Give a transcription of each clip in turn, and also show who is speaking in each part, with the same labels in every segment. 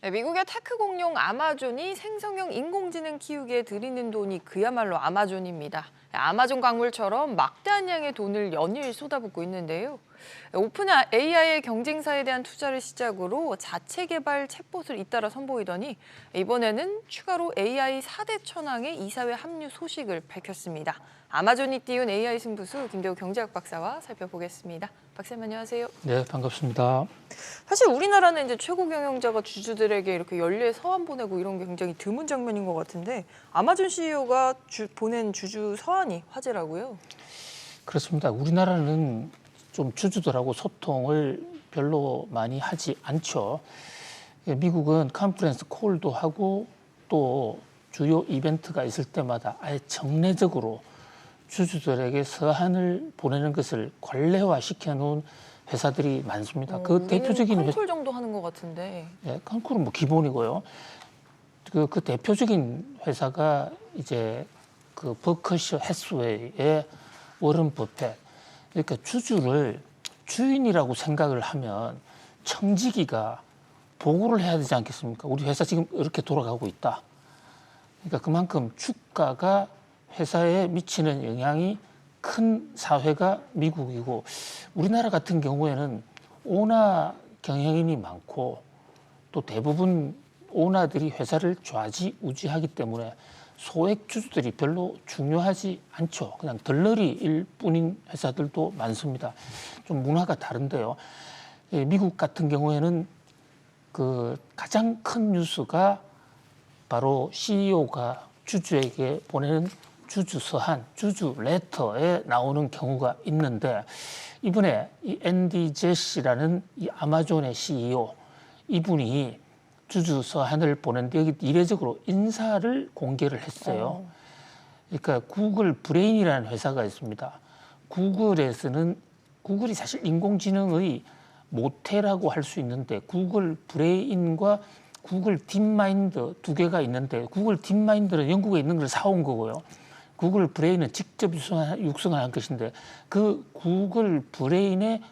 Speaker 1: 네, 미국의 테크 공룡 아마존이 생성형 인공지능 키우기에 들이는 돈이 그야말로 아마존입니다. 아마존 광물처럼 막대한 양의 돈을 연일 쏟아붓고 있는데요. 오픈 AI의 경쟁사에 대한 투자를 시작으로 자체 개발 챗봇을 잇따라 선보이더니 이번에는 추가로 AI 4대 천왕의 이사회 합류 소식을 밝혔습니다. 아마존이 띄운 AI 승부수 김대우 경제학 박사와 살펴보겠습니다. 박사님 안녕하세요.
Speaker 2: 네, 반갑습니다.
Speaker 1: 사실 우리나라는 이제 최고 경영자가 주주들에게 이렇게 연례 서한 보내고 이런 게 굉장히 드문 장면인 것 같은데 아마존 CEO가 보낸 주주 서한이 화제라고요?
Speaker 2: 그렇습니다. 우리나라는 좀 주주들하고 소통을 별로 많이 하지 않죠. 미국은 컨퍼런스 콜도 하고 또 주요 이벤트가 있을 때마다 아예 정례적으로 주주들에게 서한을 보내는 것을 관례화시켜 놓은 회사들이 많습니다. 그 대표적인
Speaker 1: 컨콜 정도 하는 것 같은데.
Speaker 2: 네, 컨콜은 뭐 기본이고요. 그 대표적인 회사가 이제 그 버커셔 해스웨이의 워런 버핏. 그러니까 주주를 주인이라고 생각을 하면 청지기가 보고를 해야 되지 않겠습니까? 우리 회사 지금 이렇게 돌아가고 있다. 그러니까 그만큼 주가가 회사에 미치는 영향이 큰 사회가 미국이고 우리나라 같은 경우에는 오나 경영인이 많고 또 대부분 오나들이 회사를 좌지우지하기 때문에 소액 주주들이 별로 중요하지 않죠. 그냥 덜러리일 뿐인 회사들도 많습니다. 좀 문화가 다른데요. 미국 같은 경우에는 그 가장 큰 뉴스가 바로 CEO가 주주에게 보내는 주주 서한, 주주 레터에 나오는 경우가 있는데 이번에 이 앤디 제시라는 이 아마존의 CEO 이분이 주주 서한을 보냈는데 여기 이례적으로 인사를 공개를 했어요. 그러니까 구글 브레인이라는 회사가 있습니다. 구글에서는 구글이 사실 인공지능의 모태라고 할 수 있는데 구글 브레인과 구글 딥마인드 두 개가 있는데 구글 딥마인드는 영국에 있는 걸 사온 거고요. 구글 브레인은 직접 육성을 한 것인데 그 구글 브레인의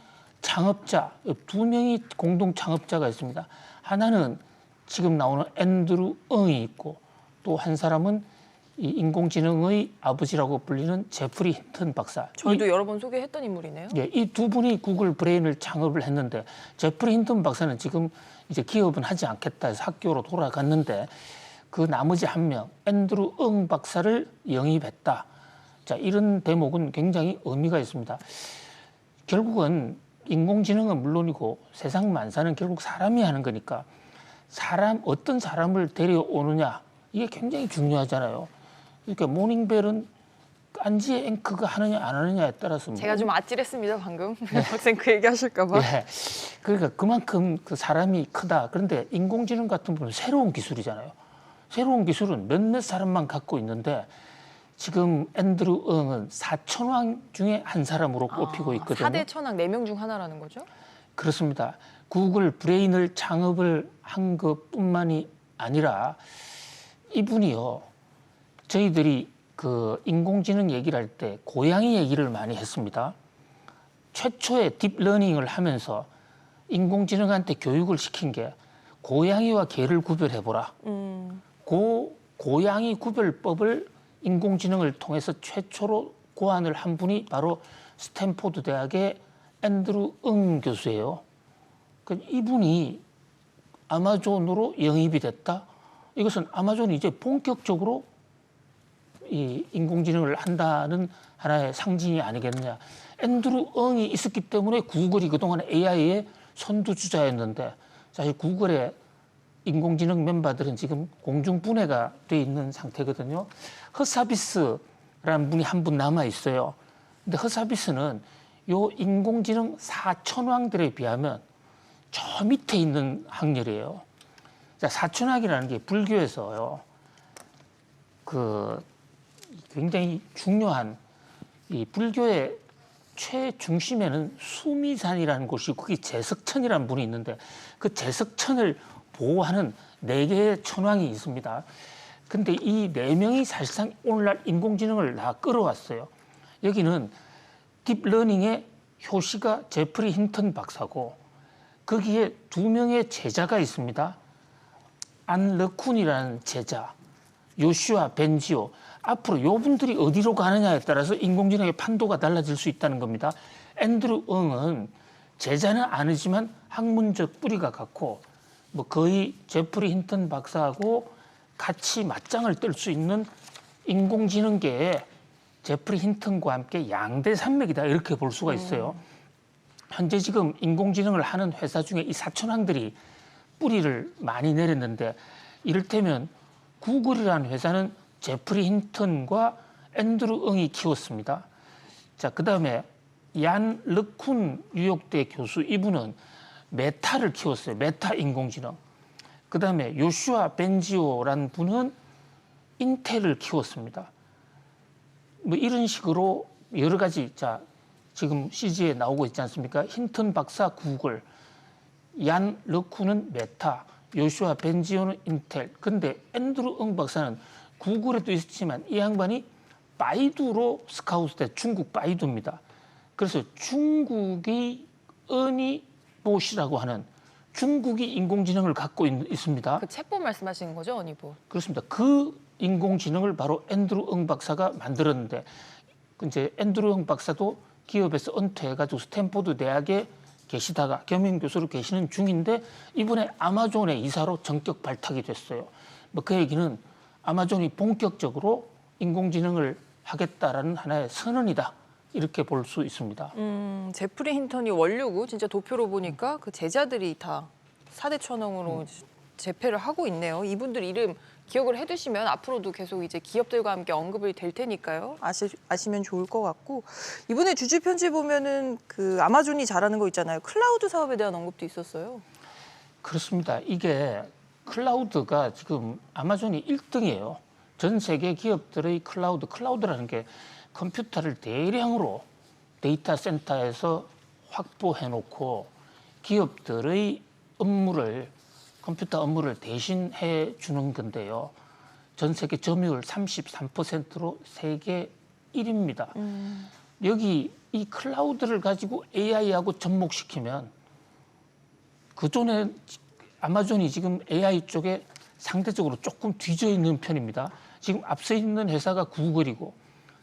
Speaker 2: 창업자 두 명이 공동 창업자가 있습니다. 하나는 지금 나오는 앤드루 응이 있고 또 한 사람은 이 인공지능의 아버지라고 불리는 제프리 힌턴 박사.
Speaker 1: 저희도 여러 번 소개했던 인물이네요.
Speaker 2: 예, 이 두 분이 구글 브레인을 창업을 했는데 제프리 힌턴 박사는 지금 이제 기업은 하지 않겠다 해서 학교로 돌아갔는데 그 나머지 한 명 앤드루 응 박사를 영입했다. 자, 이런 대목은 굉장히 의미가 있습니다. 결국은 인공지능은 물론이고 세상 만사는 결국 사람이 하는 거니까 어떤 사람을 데려오느냐 이게 굉장히 중요하잖아요. 그러니까 모닝벨은 안지의 앵커가 하느냐 안 하느냐에 따라서
Speaker 1: 제가 좀 아찔했습니다 방금. 박사님 그 얘기 하실까 봐.
Speaker 2: 예. 그러니까 그만큼 그 사람이 크다. 그런데 인공지능 같은 경우는 새로운 기술이잖아요. 새로운 기술은 몇몇 사람만 갖고 있는데 지금 앤드루 응은 4천왕 중에 한 사람으로 꼽히고 있거든요.
Speaker 1: 4대 천왕 4명 중 하나라는 거죠?
Speaker 2: 그렇습니다. 구글 브레인을 창업을 한 것뿐만이 아니라 이분이요. 저희들이 그 인공지능 얘기를 할 때 고양이 얘기를 많이 했습니다. 최초의 딥러닝을 하면서 인공지능한테 교육을 시킨 게 고양이와 개를 구별해보라. 그 고양이 구별법을 인공지능을 통해서 최초로 고안을 한 분이 바로 스탠포드 대학의 앤드루 응 교수예요. 이분이 아마존으로 영입이 됐다. 이것은 아마존이 이제 본격적으로 이 인공지능을 한다는 하나의 상징이 아니겠느냐. 앤드루 응이 있었기 때문에 구글이 그동안 AI의 선두주자였는데 사실 구글의 인공지능 멤버들은 지금 공중분해가 돼 있는 상태거든요. 허사비스라는 분이 한 분 남아 있어요. 근데 허사비스는 요 인공지능 4천왕들에 비하면 저 밑에 있는 학렬이에요. 자, 4천왕이라는 게 불교에서요. 그 굉장히 중요한 이 불교의 최중심에는 수미산이라는 곳이 거기 제석천이라는 분이 있는데 그 제석천을 보호하는 4개의 천왕이 있습니다. 근데 이 4명이 사실상 오늘날 인공지능을 다 끌어왔어요. 여기는 딥러닝의 효시가 제프리 힌턴 박사고 거기에 2명의 제자가 있습니다. 안 르쿤이라는 제자, 요슈아 벤지오, 앞으로 요 분들이 어디로 가느냐에 따라서 인공지능의 판도가 달라질 수 있다는 겁니다. 앤드루 응은 제자는 아니지만 학문적 뿌리가 같고 뭐 거의 제프리 힌턴 박사하고 같이 맞짱을 뜰 수 있는 인공지능계의 제프리 힌턴과 함께 양대 산맥이다 이렇게 볼 수가 있어요. 현재 지금 인공지능을 하는 회사 중에 이 사촌왕들이 뿌리를 많이 내렸는데 이를테면 구글이라는 회사는 제프리 힌턴과 앤드루 응이 키웠습니다. 자, 그다음에 얀 르쿤 뉴욕대 교수 이분은 메타를 키웠어요. 메타 인공지능. 그다음에 요슈아 벤지오라는 분은 인텔을 키웠습니다. 뭐 이런 식으로 여러 가지 자 지금 CG에 나오고 있지 않습니까? 힌턴 박사 구글, 얀 르쿤은 메타, 요슈아 벤지오는 인텔. 근데 앤드루 응 박사는 구글에도 있었지만 이 양반이 바이두로 스카우트돼 중국 바이두입니다. 그래서 중국이 어니봇이라고 하는 중국이 인공지능을 갖고 있습니다.
Speaker 1: 그 챗봇 말씀하시는 거죠, 어니봇?
Speaker 2: 그렇습니다. 그 인공지능을 바로 앤드루 응 박사가 만들었는데 이제 앤드루 응 박사도 기업에서 은퇴해가지고 스탠포드 대학에 계시다가 겸임 교수로 계시는 중인데 이번에 아마존의 이사로 전격 발탁이 됐어요. 뭐 그 얘기는 아마존이 본격적으로 인공지능을 하겠다라는 하나의 선언이다. 이렇게 볼 수 있습니다.
Speaker 1: 제프리 힌턴이 원류고 진짜 도표로 보니까 그 제자들이 다 4대 천왕으로 재패를 하고 있네요. 이분들 이름 기억을 해두시면 앞으로도 계속 이제 기업들과 함께 언급이 될 테니까요. 아시면 좋을 것 같고 이번에 주주 편지 보면은 그 아마존이 잘하는 거 있잖아요. 클라우드 사업에 대한 언급도 있었어요.
Speaker 2: 그렇습니다. 이게 클라우드가 지금 아마존이 1등이에요. 전 세계 기업들의 클라우드라는 게 컴퓨터를 대량으로 데이터 센터에서 확보해 놓고 기업들의 컴퓨터 업무를 대신해 주는 건데요. 전 세계 점유율 33%로 세계 1위입니다. 여기 이 클라우드를 가지고 AI하고 접목시키면 그전에 아마존이 지금 AI 쪽에 상대적으로 조금 뒤져 있는 편입니다. 지금 앞서 있는 회사가 구글이고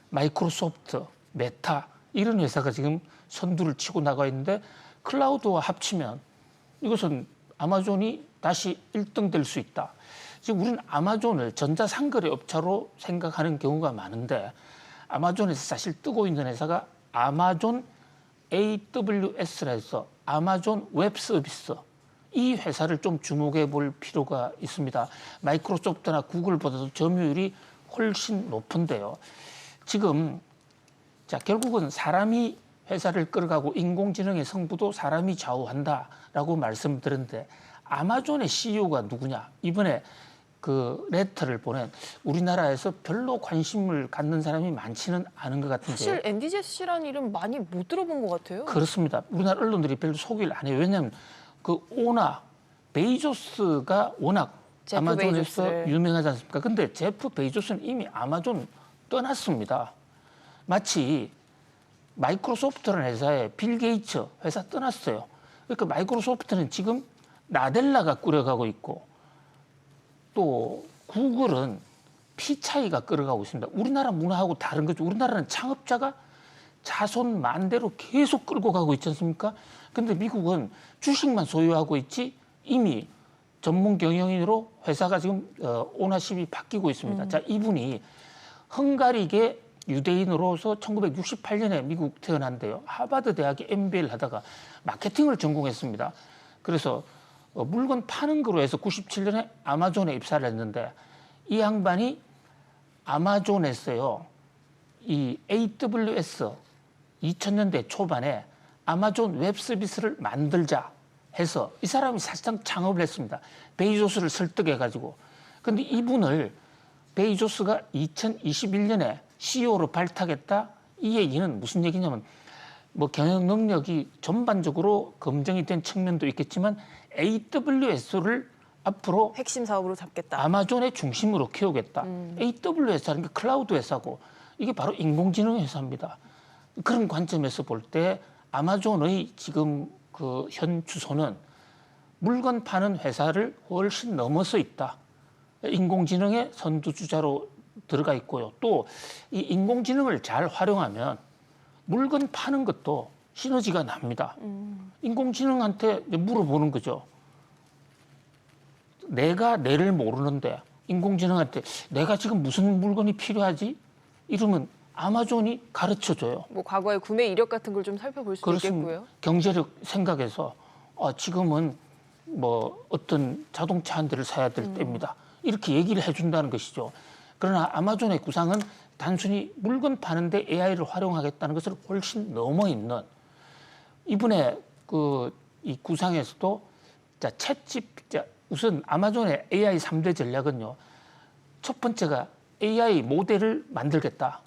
Speaker 2: 마이크로소프트, 메타 이런 회사가 지금 선두를 치고 나가 있는데 클라우드와 합치면 이것은 아마존이 다시 1등 될 수 있다. 지금 우리는 아마존을 전자상거래 업체로 생각하는 경우가 많은데 아마존에서 사실 뜨고 있는 회사가 아마존 AWS라 해서 아마존 웹 서비스 이 회사를 좀 주목해 볼 필요가 있습니다. 마이크로소프트나 구글보다도 점유율이 훨씬 높은데요. 지금 자 결국은 사람이 회사를 끌어가고 인공지능의 성부도 사람이 좌우한다라고 말씀드렸는데 아마존의 CEO가 누구냐? 이번에 그 레터를 보낸 우리나라에서 별로 관심을 갖는 사람이 많지는 않은 것 같은데
Speaker 1: 사실 앤디 제시라는 이름 많이 못 들어본 것 같아요.
Speaker 2: 그렇습니다. 우리나라 언론들이 별로 소개를 안 해요. 왜냐하면 그 오나 베이조스가 워낙
Speaker 1: 제프
Speaker 2: 아마존에서
Speaker 1: 베이조스를.
Speaker 2: 유명하지 않습니까? 근데 제프 베이조스는 이미 아마존 떠났습니다. 마치 마이크로소프트라는 회사에 빌 게이츠 회사 떠났어요. 그러니까 마이크로소프트는 지금 나델라가 꾸려가고 있고 또 구글은 피차이가 끌어가고 있습니다. 우리나라 문화하고 다른 거죠. 우리나라는 창업자가 자손 만대로 계속 끌고 가고 있지 않습니까? 근데 미국은 주식만 소유하고 있지 이미 전문 경영인으로 회사가 지금 오너십이 바뀌고 있습니다. 자, 이분이 헝가리계 유대인으로서 1968년에 미국 태어난데요. 하버드 대학에 MBA를 하다가 마케팅을 전공했습니다. 그래서 물건 파는 거로 해서 97년에 아마존에 입사를 했는데 이 양반이 아마존에서요. 이 AWS 2000년대 초반에 아마존 웹 서비스를 만들자 해서 이 사람이 사실상 창업을 했습니다. 베이조스를 설득해가지고. 근데 이분을 베이조스가 2021년에 CEO로 발탁했다. 이 얘기는 무슨 얘기냐면 뭐 경영 능력이 전반적으로 검증이 된 측면도 있겠지만 AWS를 앞으로
Speaker 1: 핵심 사업으로 잡겠다.
Speaker 2: 아마존의 중심으로 키우겠다. AWS라는 게 클라우드 회사고 이게 바로 인공지능 회사입니다. 그런 관점에서 볼 때 아마존의 지금 그 현 주소는 물건 파는 회사를 훨씬 넘어서 있다. 인공지능의 선두주자로 들어가 있고요. 또 이 인공지능을 잘 활용하면 물건 파는 것도 시너지가 납니다. 인공지능한테 물어보는 거죠. 내가 내를 모르는데 인공지능한테 내가 지금 무슨 물건이 필요하지? 이러면 아마존이 가르쳐줘요.
Speaker 1: 뭐 과거의 구매 이력 같은 걸 좀 살펴볼 수도
Speaker 2: 그렇습니다.
Speaker 1: 있겠고요.
Speaker 2: 경제력 생각해서 지금은 뭐 어떤 자동차 한 대를 사야 될 때입니다. 이렇게 얘기를 해준다는 것이죠. 그러나 아마존의 구상은 단순히 물건 파는데 AI를 활용하겠다는 것을 훨씬 넘어 있는 이번에 이 구상에서도 우선 아마존의 AI 3대 전략은요. 첫 번째가 AI 모델을 만들겠다.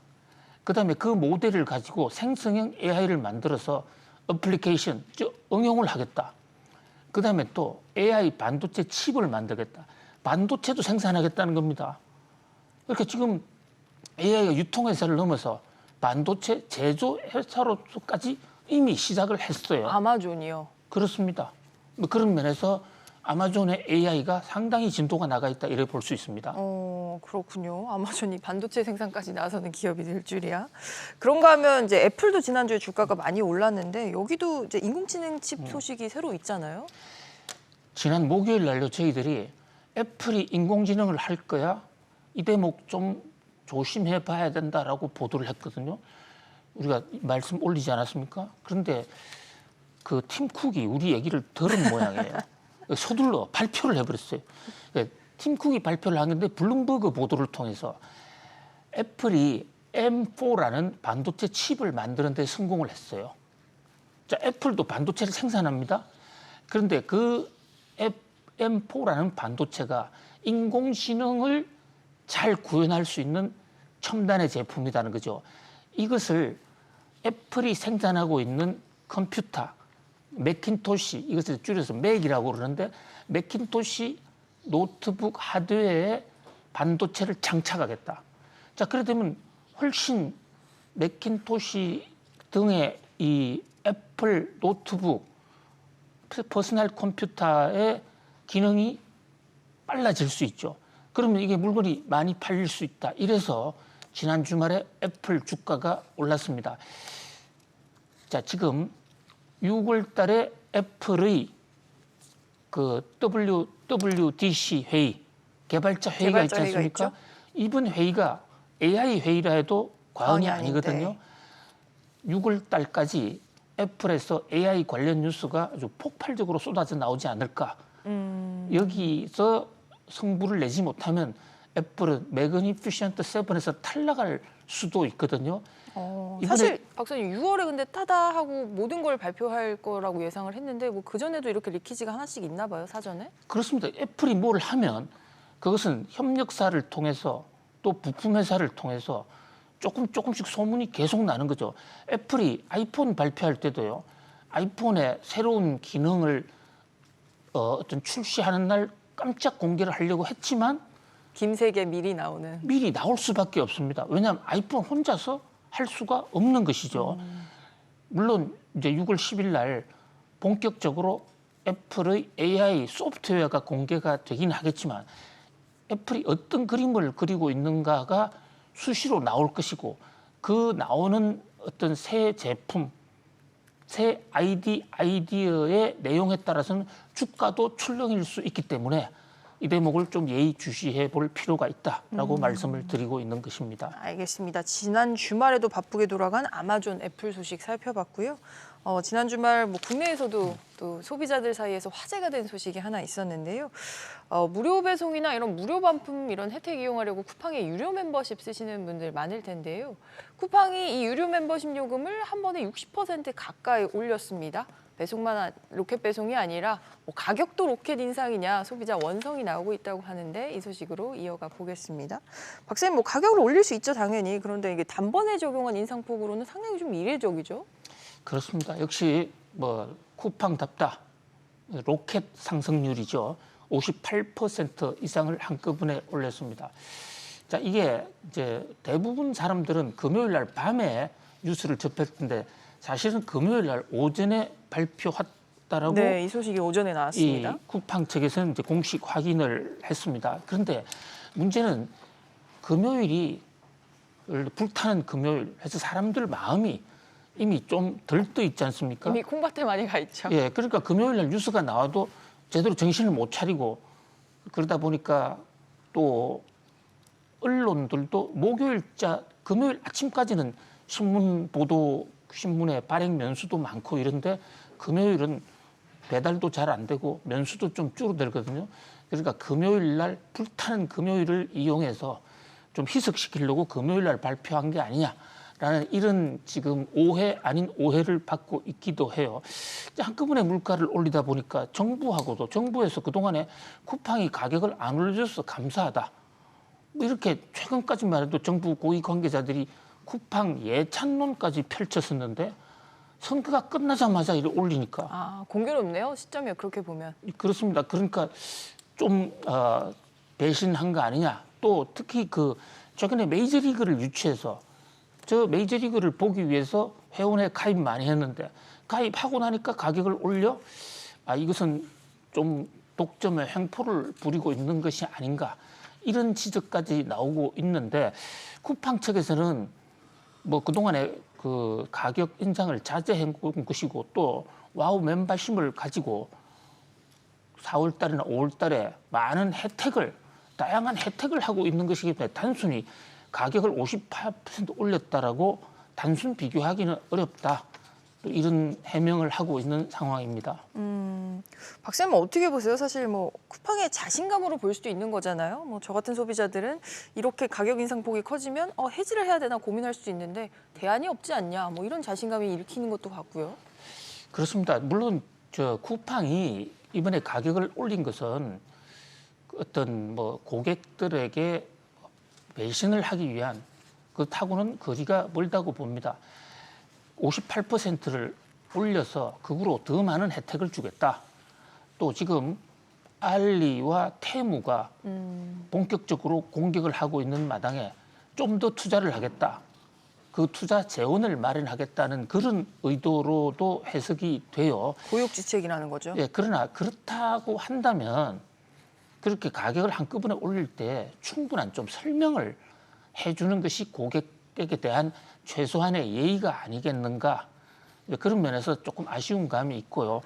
Speaker 2: 그다음에 그 모델을 가지고 생성형 AI를 만들어서 어플리케이션, 즉 응용을 하겠다. 그다음에 또 AI 반도체 칩을 만들겠다. 반도체도 생산하겠다는 겁니다. 그러니까 지금 AI가 유통회사를 넘어서 반도체 제조 회사로서까지 이미 시작을 했어요.
Speaker 1: 아마존이요.
Speaker 2: 그렇습니다. 뭐 그런 면에서 아마존의 AI가 상당히 진도가 나가 있다 이래 볼 수 있습니다.
Speaker 1: 그렇군요. 아마존이 반도체 생산까지 나서는 기업이 될 줄이야. 그런가 하면 이제 애플도 지난주에 주가가 많이 올랐는데 여기도 이제 인공지능 칩 소식이 새로 있잖아요.
Speaker 2: 지난 목요일 날요 저희들이 애플이 인공지능을 할 거야 이 대목 좀 조심해 봐야 된다라고 보도를 했거든요. 우리가 말씀 올리지 않았습니까? 그런데 그 팀 쿡이 우리 얘기를 들은 모양이에요. 서둘러 발표를 해버렸어요. 팀 쿡이 발표를 하는데 블룸버그 보도를 통해서 애플이 M4라는 반도체 칩을 만드는 데 성공을 했어요. 자, 애플도 반도체를 생산합니다. 그런데 그 M4라는 반도체가 인공지능을 잘 구현할 수 있는 첨단의 제품이라는 거죠. 이것을 애플이 생산하고 있는 컴퓨터, 매킨토시, 이것을 줄여서 맥이라고 그러는데 매킨토시 노트북 하드웨어에 반도체를 장착하겠다. 자, 그래 되면 훨씬 매킨토시 등의 이 애플 노트북, 퍼스널 컴퓨터의 기능이 빨라질 수 있죠. 그러면 이게 물건이 많이 팔릴 수 있다. 이래서 지난 주말에 애플 주가가 올랐습니다. 자, 지금 6월 달에 애플의 그 WWDC 회의, 개발자 회의가 있지 않습니까? 이번 회의가 AI 회의라 해도 과언이 아니거든요. 6월 달까지 애플에서 AI 관련 뉴스가 아주 폭발적으로 쏟아져 나오지 않을까. 여기서 성부를 내지 못하면 애플은 매그니피션트 7에서 탈락할 수도 있거든요.
Speaker 1: 사실 박사님 6월에 근데 타다 하고 모든 걸 발표할 거라고 예상을 했는데 뭐 그전에도 이렇게 리키지가 하나씩 있나 봐요, 사전에?
Speaker 2: 그렇습니다. 애플이 뭘 하면 그것은 협력사를 통해서 또 부품 회사를 통해서 조금씩 소문이 계속 나는 거죠. 애플이 아이폰 발표할 때도요. 아이폰의 새로운 기능을 어떤 출시하는 날 깜짝 공개를 하려고 했지만
Speaker 1: 김세계 미리
Speaker 2: 나올 수밖에 없습니다. 왜냐하면 아이폰 혼자서 할 수가 없는 것이죠. 물론 이제 6월 10일 날 본격적으로 애플의 AI 소프트웨어가 공개가 되긴 하겠지만 애플이 어떤 그림을 그리고 있는가가 수시로 나올 것이고 그 나오는 어떤 새 제품, 새 아이디어의 내용에 따라서는 주가도 출렁일 수 있기 때문에 이 대목을 좀 예의주시해 볼 필요가 있다라고 말씀을 드리고 있는 것입니다.
Speaker 1: 알겠습니다. 지난 주말에도 바쁘게 돌아간 아마존 애플 소식 살펴봤고요. 지난 주말 뭐 국내에서도 또 소비자들 사이에서 화제가 된 소식이 하나 있었는데요. 무료 배송이나 이런 무료 반품 이런 혜택 이용하려고 쿠팡의 유료 멤버십 쓰시는 분들 많을 텐데요. 쿠팡이 이 유료 멤버십 요금을 한 번에 60% 가까이 올렸습니다. 배송만 로켓 배송이 아니라 뭐 가격도 로켓 인상이냐 소비자 원성이 나오고 있다고 하는데 이 소식으로 이어가 보겠습니다. 박사님 뭐 가격을 올릴 수 있죠 당연히. 그런데 이게 단번에 적용한 인상폭으로는 상당히 좀 이례적이죠.
Speaker 2: 그렇습니다. 역시 뭐 쿠팡답다 로켓 상승률이죠. 58% 이상을 한꺼번에 올렸습니다. 자, 이게 이제 대부분 사람들은 금요일 날 밤에 뉴스를 접했는데 사실은 금요일 날 오전에 있다라고
Speaker 1: 네, 이 소식이 오전에 나왔습니다.
Speaker 2: 이 쿠팡 측에서는 이제 공식 확인을 했습니다. 그런데 문제는 금요일이 불타는 금요일 해서 사람들 마음이 이미 좀 들떠 있지 않습니까?
Speaker 1: 이미 콩밭에 많이 가 있죠.
Speaker 2: 예, 그러니까 금요일 날 뉴스가 나와도 제대로 정신을 못 차리고 그러다 보니까 또 언론들도 목요일자 금요일 아침까지는 신문 보도 신문에 발행 면수도 많고 이런데 금요일은 배달도 잘 안 되고 면수도 좀 줄어들거든요. 그러니까 금요일 날 불타는 금요일을 이용해서 좀 희석시키려고 금요일 날 발표한 게 아니냐라는 이런 지금 오해 아닌 오해를 받고 있기도 해요. 한꺼번에 물가를 올리다 보니까 정부에서 그동안에 쿠팡이 가격을 안 올려줘서 감사하다. 뭐 이렇게 최근까지만 해도 정부 고위 관계자들이 쿠팡 예찬론까지 펼쳤었는데 선거가 끝나자마자 이를 올리니까
Speaker 1: 아, 공교롭네요. 시점이 그렇게 보면.
Speaker 2: 그렇습니다. 그러니까 좀 배신한 거 아니냐. 또 특히 그 최근에 메이저리그를 유치해서 저 메이저리그를 보기 위해서 회원에 가입 많이 했는데 가입하고 나니까 가격을 올려 이것은 좀 독점의 횡포를 부리고 있는 것이 아닌가 이런 지적까지 나오고 있는데 쿠팡 측에서는 뭐 그동안에 그 가격 인상을 자제한 것이고 또 와우 멤버십을 가지고 4월 달이나 5월 달에 많은 다양한 혜택을 하고 있는 것이기 때문에 단순히 가격을 58% 올렸다라고 단순 비교하기는 어렵다. 또 이런 해명을 하고 있는 상황입니다.
Speaker 1: 박사님 어떻게 보세요? 사실 뭐 쿠팡의 자신감으로 볼 수도 있는 거잖아요. 뭐 저 같은 소비자들은 이렇게 가격 인상폭이 커지면 해지를 해야 되나 고민할 수도 있는데 대안이 없지 않냐. 뭐 이런 자신감이 일으키는 것도 같고요.
Speaker 2: 그렇습니다. 물론 저 쿠팡이 이번에 가격을 올린 것은 어떤 뭐 고객들에게 배신을 하기 위한 그렇다고는 거리가 멀다고 봅니다. 58%를 올려서 극으로 더 많은 혜택을 주겠다. 또 지금 알리와 테무가 본격적으로 공격을 하고 있는 마당에 좀 더 투자를 하겠다. 그 투자 재원을 마련하겠다는 그런 의도로도 해석이 돼요.
Speaker 1: 고육지책이라는 거죠.
Speaker 2: 예, 그러나 그렇다고 한다면 그렇게 가격을 한꺼번에 올릴 때 충분한 좀 설명을 해주는 것이 고객에게 대한 최소한의 예의가 아니겠는가 그런 면에서 조금 아쉬운 감이 있고요.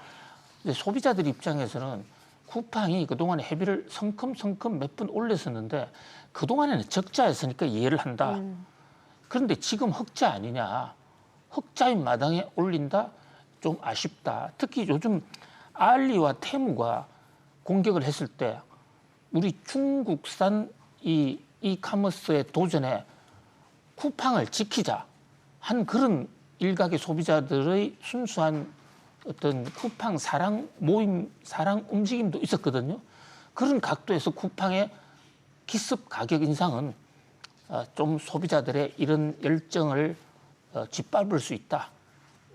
Speaker 2: 소비자들 입장에서는 쿠팡이 그동안에 회비를 성큼성큼 몇 번 올렸었는데 그동안에는 적자였으니까 이해를 한다. 그런데 지금 흑자 아니냐. 흑자인 마당에 올린다? 좀 아쉽다. 특히 요즘 알리와 테무가 공격을 했을 때 우리 중국산 이 이커머스의 도전에 쿠팡을 지키자 한 그런 일각의 소비자들의 순수한 어떤 쿠팡 사랑 모임, 사랑 움직임도 있었거든요. 그런 각도에서 쿠팡의 기습 가격 인상은 좀 소비자들의 이런 열정을 짓밟을 수 있다.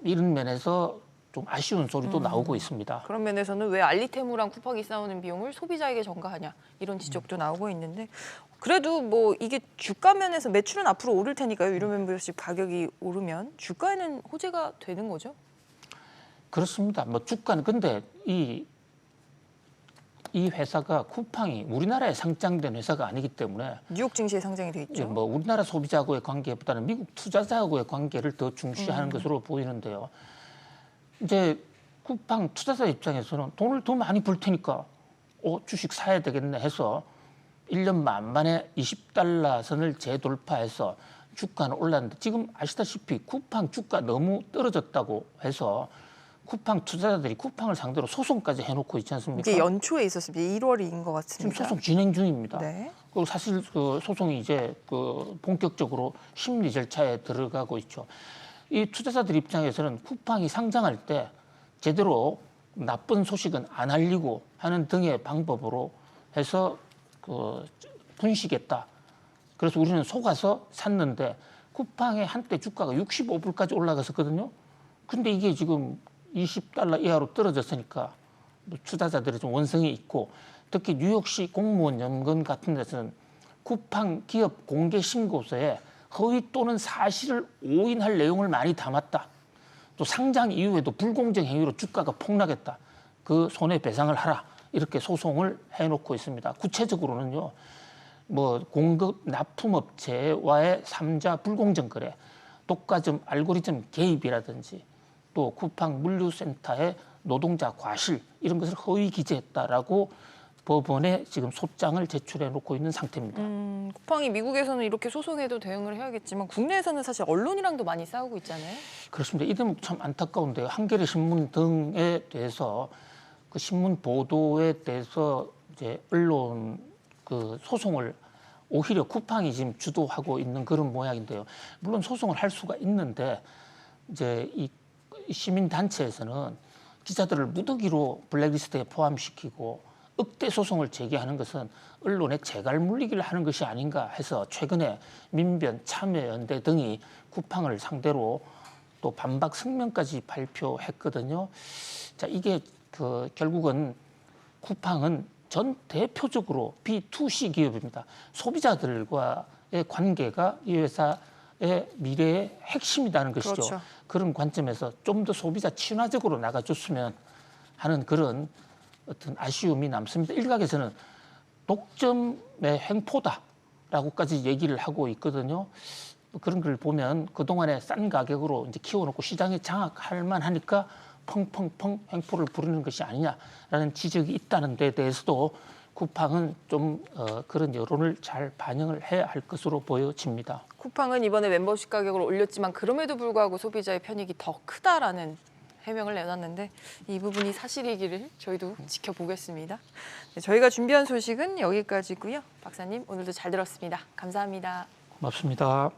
Speaker 2: 이런 면에서 좀 아쉬운 소리도 나오고 있습니다.
Speaker 1: 그런 면에서는 왜 알리테무랑 쿠팡이 싸우는 비용을 소비자에게 전가하냐 이런 지적도 나오고 있는데 그래도 뭐 이게 주가 면에서 매출은 앞으로 오를 테니까요. 유료 멤버십 가격이 오르면 주가에는 호재가 되는 거죠?
Speaker 2: 그렇습니다. 뭐 주가는 근데 이 회사가 쿠팡이 우리나라에 상장된 회사가 아니기 때문에
Speaker 1: 뉴욕 증시에 상장이 돼 있죠.
Speaker 2: 뭐 우리나라 소비자하고의 관계보다는 미국 투자자하고의 관계를 더 중시하는 것으로 보이는데요. 이제 쿠팡 투자자 입장에서는 돈을 더 많이 벌 테니까 주식 사야 되겠네 해서 1년 만에 $20 선을 재돌파해서 주가는 올랐는데 지금 아시다시피 쿠팡 주가 너무 떨어졌다고 해서 쿠팡 투자자들이 쿠팡을 상대로 소송까지 해놓고 있지 않습니까?
Speaker 1: 이게 연초에 있었습니다. 1월인 것 같습니다.
Speaker 2: 지금 소송 진행 중입니다.
Speaker 1: 네.
Speaker 2: 그리고 사실 그 소송이 이제 그 본격적으로 심리 절차에 들어가고 있죠. 이 투자자들 입장에서는 쿠팡이 상장할 때 제대로 나쁜 소식은 안 알리고 하는 등의 방법으로 해서 그 분식했다. 그래서 우리는 속아서 샀는데 쿠팡의 한때 주가가 65불까지 올라갔었거든요. 근데 이게 지금 $20 이하로 떨어졌으니까 투자자들의 좀 원성이 있고 특히 뉴욕시 공무원 연금 같은 데서는 쿠팡 기업 공개 신고서에 허위 또는 사실을 오인할 내용을 많이 담았다. 또 상장 이후에도 불공정 행위로 주가가 폭락했다. 그 손해배상을 하라. 이렇게 소송을 해놓고 있습니다. 구체적으로는요. 뭐 공급 납품업체와의 3자 불공정 거래, 독과점 알고리즘 개입이라든지 또 쿠팡 물류센터의 노동자 과실 이런 것을 허위 기재했다라고 법원에 지금 소장을 제출해 놓고 있는 상태입니다.
Speaker 1: 쿠팡이 미국에서는 이렇게 소송해도 대응을 해야겠지만 국내에서는 사실 언론이랑도 많이 싸우고 있잖아요.
Speaker 2: 그렇습니다. 이 대목 참 안타까운데요. 한겨레 신문 등에 대해서 그 신문 보도에 대해서 이제 언론 그 소송을 오히려 쿠팡이 지금 주도하고 있는 그런 모양인데요. 물론 소송을 할 수가 있는데 이제 이 시민 단체에서는 기자들을 무더기로 블랙리스트에 포함시키고 억대 소송을 제기하는 것은 언론의 재갈 물리기를 하는 것이 아닌가 해서 최근에 민변, 참여연대 등이 쿠팡을 상대로 또 반박 성명까지 발표했거든요. 자, 이게 그 결국은 쿠팡은 전 대표적으로 B2C 기업입니다. 소비자들과의 관계가 이 회사의 미래의 핵심이라는 것이죠.
Speaker 1: 그렇죠.
Speaker 2: 그런 관점에서 좀 더 소비자 친화적으로 나가줬으면 하는 그런 어떤 아쉬움이 남습니다. 일각에서는 독점의 횡포다라고까지 얘기를 하고 있거든요. 그런 걸 보면 그동안에 싼 가격으로 이제 키워놓고 시장에 장악할 만하니까 펑펑펑 횡포를 부르는 것이 아니냐라는 지적이 있다는 데 대해서도 쿠팡은 좀 그런 여론을 잘 반영을 해야 할 것으로 보여집니다.
Speaker 1: 쿠팡은 이번에 멤버십 가격을 올렸지만 그럼에도 불구하고 소비자의 편익이 더 크다라는 해명을 내놨는데 이 부분이 사실이기를 저희도 지켜보겠습니다. 네, 저희가 준비한 소식은 여기까지고요. 박사님 오늘도 잘 들었습니다. 감사합니다.
Speaker 2: 고맙습니다.